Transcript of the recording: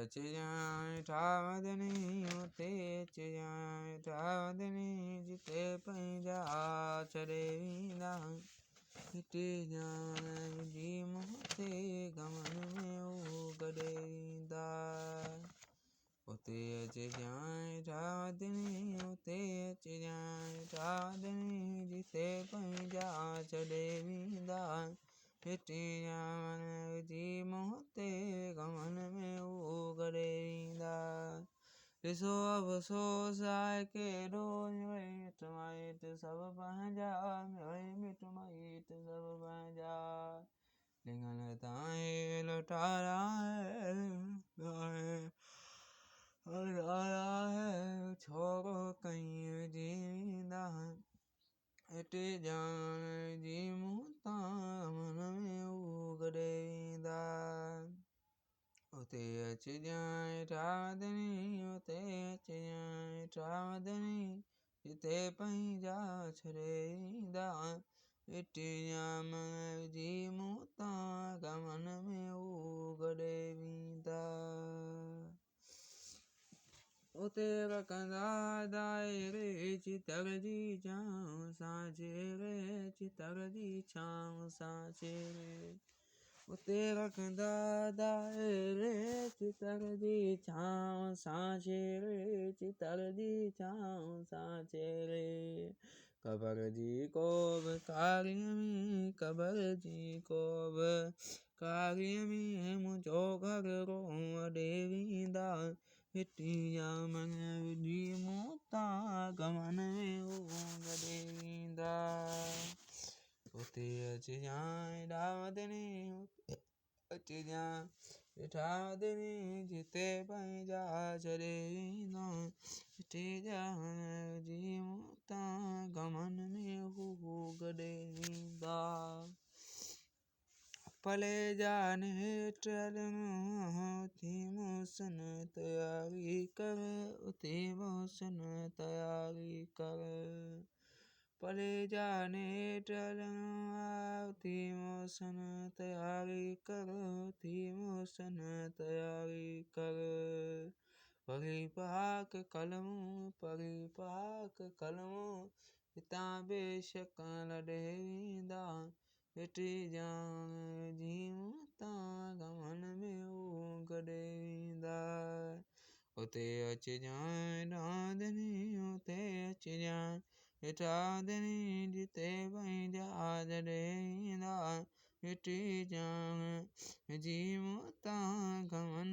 अच जाए ठावदनी उते अच जाए ठावदनी जिते पंहिंजा छॾे वेंदा मिटी जाए जी मुंहं ते गमन में उहो गॾे ईंदा उते अच जाए ठावदनी उते अच जाए ठावदनी जिते पंहिंजा छॾे वेंदा मिटी जाए जी मुंहं ते गमन में उहो गॾे ईंदा ॾिसो अफ़सोस आहे केॾो मिट माइट सभु पंहिंजा मिट माइट सभु पंहिंजा लिङनि ताईं लुटारा छोरो कईं जींदा मिटी जाए जी मुंहं तां मन में उहो गॾे ईंदा उते अच जाए ठावदनी उते अच जाए ठावदनी जिते पंहिंजा छॾे ईंदा मिटी जाए जी मुंहं तां गमन में उहो गॾे वेंदा उते रखंदा दायरे चितर जी छांव सां चेरे चितर जी छांव सां चेरे उते रखंदा दायरे चितर जी छांव सां चेरे चितर जी छांव सां चेरे क़बर जी कोब कारीअ में क़बर जी कोब कारीअ में मुंहिंजो घर रोअ ॾे वेंदा मिटी जामन जी मुंहं तां गमन में उहो गॾे ईंदा उते अच जाए ठावदनी उते अच जाए ठावदनी जिते पंहिंजा छॾे वेंदा मिटी जाए जी मुंहं तां गमन में उहो गॾे ईंदा पले जा नेठ उथी मौसन तयारी कर उथी मौसन तयारी कर पले जा नेठ उथी मौसन तयारी कर उथी मौसन तयारी कर पढ़ी पाक कलमूं हितां बेशक लॾे वेंदा मिटी जाए जी मुंहं तां गमन में उहो गॾे वेंदा उते अच जाए ठावदनी उते अच जाए ठावदनी जिते पंहिंजा छॾे वेंदा मिटी जाए जी मुंहं तां गमन